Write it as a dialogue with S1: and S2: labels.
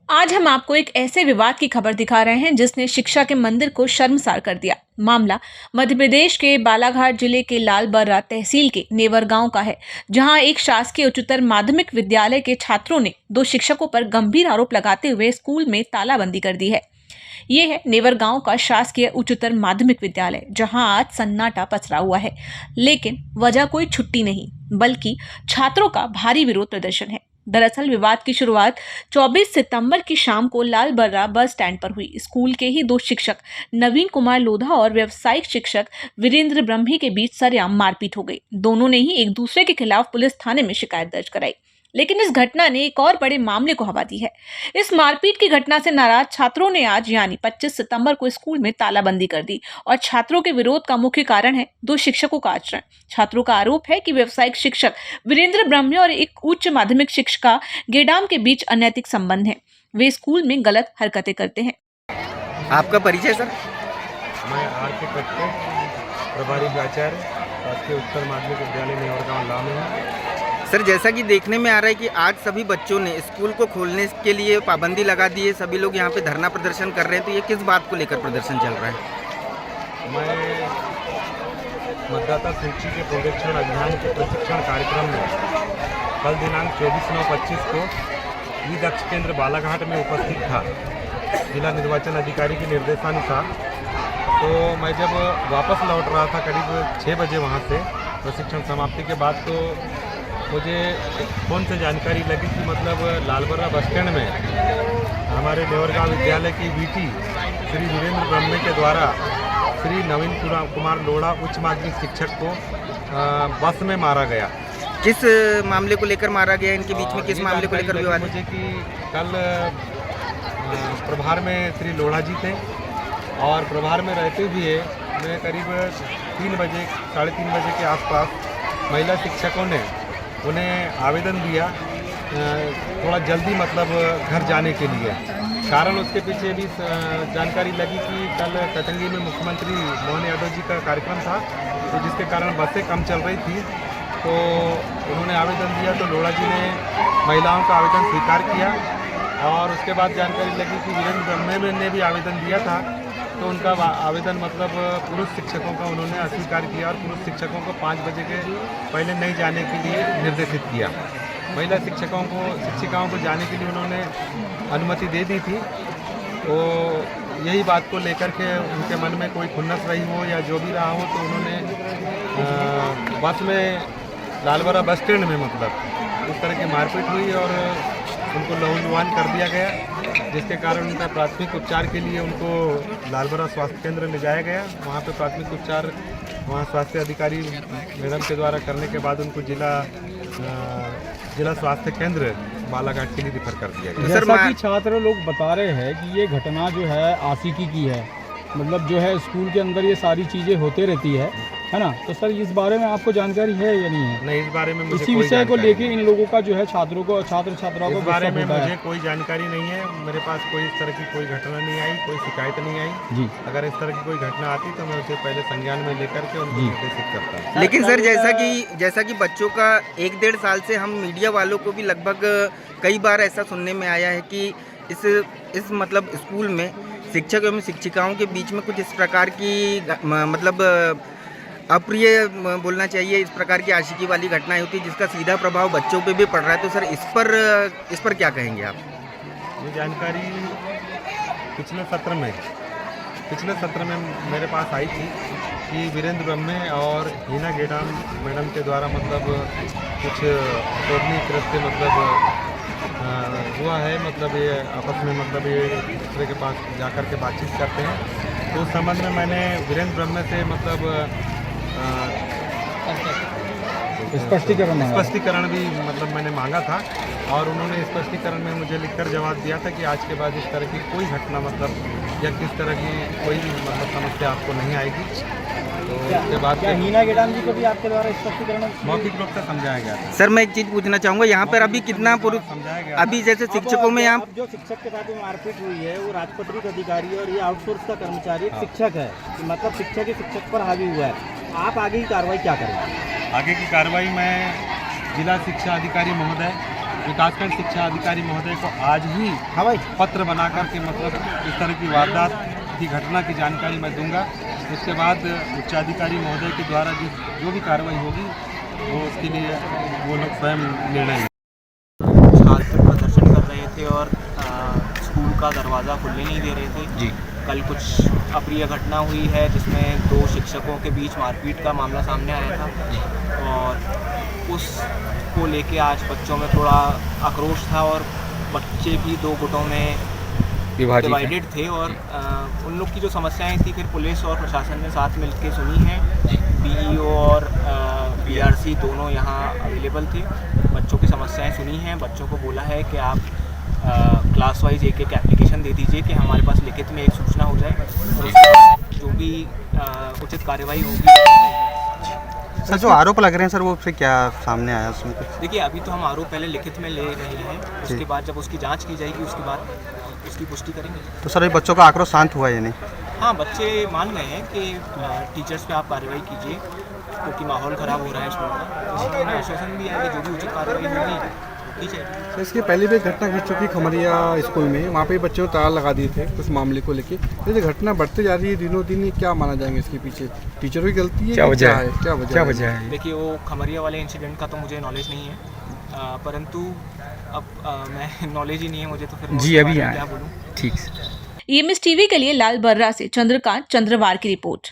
S1: आज हम आपको एक ऐसे विवाद की खबर दिखा रहे हैं जिसने शिक्षा के मंदिर को शर्मसार कर दिया। मामला मध्य प्रदेश के बालाघाट जिले के लालबर्रा तहसील के नेवर गांव का है, जहां एक शासकीय उच्चतर माध्यमिक विद्यालय के छात्रों ने दो शिक्षकों पर गंभीर आरोप लगाते हुए स्कूल में तालाबंदी कर दी है। ये है नेवर गांव का शासकीय उच्चतर माध्यमिक विद्यालय, जहां आज सन्नाटा पसरा हुआ है। लेकिन वजह कोई छुट्टी नहीं, बल्कि छात्रों का भारी विरोध प्रदर्शन है। दरअसल विवाद की शुरुआत 24 सितंबर की शाम को लालबर्रा बस स्टैंड पर हुई। स्कूल के ही दो शिक्षक नवीन कुमार लोधा और व्यावसायिक शिक्षक वीरेंद्र ब्रह्मी के बीच सरेआम मारपीट हो गई। दोनों ने ही एक दूसरे के खिलाफ पुलिस थाने में शिकायत दर्ज कराई। लेकिन इस घटना ने एक और बड़े मामले को हवा दी है। इस मारपीट की घटना से नाराज छात्रों ने आज यानी 25 सितंबर को स्कूल में तालाबंदी कर दी और छात्रों के विरोध का मुख्य कारण है दो शिक्षकों का आचरण। छात्रों का आरोप है कि व्यावसायिक शिक्षक वीरेंद्र ब्रह्मी और एक उच्च माध्यमिक शिक्षिका गेडाम के बीच अनैतिक संबंध है। वे स्कूल में गलत हरकतें करते हैं।
S2: आपका परिचय सर?
S3: मैं आर.के. कट्टे, प्रभारी प्राचार्य, शासकीय उत्तर माध्यमिक विद्यालय नेवरगांव लाव में हूँ।
S2: सर, जैसा कि देखने में आ रहा है कि आज सभी बच्चों ने स्कूल को खोलने के लिए पाबंदी लगा दी है, सभी लोग यहाँ पे धरना प्रदर्शन कर रहे हैं, तो ये किस बात को लेकर प्रदर्शन चल रहा है?
S3: मैं मतदाता सूची के पुनरीक्षण अभियान के प्रशिक्षण कार्यक्रम में कल दिनांक 24/9/25 को ई दक्ष केंद्र बालाघाट में उपस्थित था जिला निर्वाचन अधिकारी के निर्देशानुसार। तो मैं जब वापस लौट रहा था करीब 6 बजे वहाँ से प्रशिक्षण समाप्ति के बाद, तो मुझे फ़ोन से जानकारी लगी कि मतलब लालबर्रा बस स्टैंड में हमारे नेवरगांव विद्यालय की वीटी श्री वीरेंद्र ब्रह्मे के द्वारा श्री नवीन कुमार लोढ़ा उच्च माध्यमिक शिक्षक को बस में मारा गया।
S2: किस मामले को लेकर मारा गया? इनके बीच में किस मामले को लेकर विवाद?
S3: मुझे कि कल प्रभार में श्री लोढ़ा जी थे और प्रभार में रहते हुए मैं करीब 3 बजे 3:30 बजे के आसपास महिला शिक्षकों ने उन्हें आवेदन दिया थोड़ा जल्दी मतलब घर जाने के लिए। कारण उसके पीछे भी जानकारी लगी कि कल कटंगी में मुख्यमंत्री मोहन यादव जी का कार्यक्रम था, तो जिसके कारण बसें कम चल रही थी, तो उन्होंने आवेदन दिया। तो लोढ़ा जी ने महिलाओं का आवेदन स्वीकार किया और उसके बाद जानकारी लगी कि वीरेंद्र ब्रह्मे ने भी आवेदन दिया था, तो उनका आवेदन मतलब पुरुष शिक्षकों का उन्होंने अस्वीकार किया और पुरुष शिक्षकों को 5 बजे के पहले नहीं जाने के लिए निर्देशित किया। महिला शिक्षिकाओं को जाने के लिए उन्होंने अनुमति दे दी थी। तो यही बात को लेकर के उनके मन में कोई खुन्नस रही हो या जो भी रहा हो, तो उन्होंने बस में लालबर्रा बस स्टैंड में मतलब उस तरह की मारपीट हुई और उनको लहूलुहान कर दिया गया, जिसके कारण उनका प्राथमिक उपचार के लिए उनको लालबर्रा स्वास्थ्य केंद्र ले जाया गया। वहाँ पे प्राथमिक उपचार वहाँ स्वास्थ्य अधिकारी मैडम के द्वारा करने के बाद उनको जिला स्वास्थ्य केंद्र बालाघाट के लिए रिफर कर दिया गया।
S4: जैसा कि छात्र लोग बता रहे हैं कि ये घटना जो है आशिकी की है, मतलब जो है स्कूल के अंदर ये सारी चीज़ें होते रहती है ना। तो सर इस बारे में आपको जानकारी है या नहीं है?
S3: नहीं, इस बारे में मुझे
S4: इसी विषय को लेके इन लोगों का जो है छात्रों को छात्राओं को
S3: इस बारे में मुझे कोई जानकारी नहीं है। मेरे पास कोई इस तरह की कोई घटना नहीं आई, कोई शिकायत नहीं आई जी। अगर इस तरह की कोई घटना आती तो मैं उसे पहले संज्ञान में लेकर के उनको निर्देशित करता।
S2: लेकिन सर जैसा कि बच्चों का 1-1.5 साल से हम मीडिया वालों को भी लगभग कई बार ऐसा सुनने में आया है कि इस मतलब स्कूल में शिक्षक एवं शिक्षिकाओं के बीच में कुछ इस प्रकार की मतलब अप्रिय बोलना चाहिए, इस प्रकार की आशिकी वाली घटनाएं होती है जिसका सीधा प्रभाव बच्चों पे भी पड़ रहा है। तो सर इस पर क्या कहेंगे आप?
S3: ये जानकारी पिछले सत्र में मेरे पास आई थी कि वीरेंद्र ब्रह्मे और हीना गेडाम मैडम के द्वारा मतलब कुछ शोभनीय कृत्य मतलब हुआ है, मतलब ये आपस में मतलब ये एक दूसरे के पास जाकर के बातचीत करते हैं। तो उस संबंध में मैंने वीरेंद्र ब्रह्मे से मतलब स्पष्टीकरण भी मतलब मैंने मांगा था और उन्होंने स्पष्टीकरण में मुझे लिखकर जवाब दिया था कि आज के बाद इस तरह की कोई घटना मतलब या किस तरह की कोई भी मतलब समस्या आपको नहीं आएगी। तो उसके बाद
S4: क्या हीना गेडाम जी को भी आपके द्वारा स्पष्टीकरण
S3: मौखिक रूप से समझाया गया था?
S2: सर मैं एक चीज़ पूछना चाहूँगा, यहाँ पर अभी कितना पुरुष
S3: समझाया गया?
S2: अभी जैसे शिक्षकों में यहाँ
S4: जो शिक्षक के साथ मारपीट हुई है वो राजपत्रित अधिकारी और ये आउटसोर्स का कर्मचारी शिक्षक है, मतलब शिक्षक ही शिक्षक पर हावी हुआ है। आप आगे की कार्रवाई क्या करेंगे?
S3: आगे की कार्रवाई मैं जिला शिक्षा अधिकारी महोदय विकासखंड शिक्षा अधिकारी महोदय को आज ही पत्र बना करके मतलब इस तरह की वारदात की घटना की जानकारी मैं दूंगा। उसके बाद उच्चाधिकारी महोदय के द्वारा जो भी कार्रवाई होगी वो उसके लिए वो लोग स्वयं निर्णय लेंगे।
S5: छात्र प्रदर्शन कर रहे थे और स्कूल का दरवाज़ा खुलने नहीं दे रहे थे जी। कल कुछ अप्रिय घटना हुई है जिसमें 2 शिक्षकों के बीच मारपीट का मामला सामने आया था और उसको लेके आज बच्चों में थोड़ा आक्रोश था और बच्चे भी 2 गुटों में डिवाइडेड थे और उन लोग की जो समस्याएं थी फिर पुलिस और प्रशासन ने साथ मिलकर सुनी है। बीईओ और बीआरसी दोनों यहाँ अवेलेबल थे, बच्चों की समस्याएं सुनी हैं, बच्चों को बोला है कि आप क्लास वाइज एक एप्लीकेशन दे दीजिए कि हमारे पास लिखित में एक सूचना हो जाए और उसके बाद जो भी उचित कार्रवाई होगी।
S6: सर जो आरोप लग रहे हैं सर वो फिर क्या सामने आया उसमें?
S5: देखिए अभी तो हम आरोप पहले लिखित में ले रहे हैं, उसके बाद जब उसकी जांच की जाएगी उसके बाद उसकी पुष्टि करेंगे।
S6: तो सर ये बच्चों का आक्रोश शांत हुआ या नहीं?
S5: हाँ, बच्चे मान गए हैं कि टीचर्स पे आप कार्रवाई कीजिए क्योंकि माहौल ख़राब हो रहा है स्कूल का। उसी का आश्वासन भी है कि जो भी उचित कार्रवाई होगी की जाएगी।
S7: तो इसके पहले भी एक घटना घट चुकी खमरिया स्कूल में, वहाँ पे बच्चों को ताला लगा दिए थे कुछ मामले को लेके। ये घटना बढ़ते जा रही है दिनों दिन, ये क्या माना जाएंगे इसके पीछे? टीचरों की गलती है? क्या वजह है? क्या वजह है?
S5: देखिए वो खमरिया वाले इंसिडेंट का तो मुझे नॉलेज नहीं है, परंतु अब मैं नॉलेज ही नहीं है मुझे तो फिर जी अभी क्या बोलूँ।
S1: ठीक। EMS टीवी के लिए लाल बर्रा से चंद्रकांत चंद्रवार की रिपोर्ट।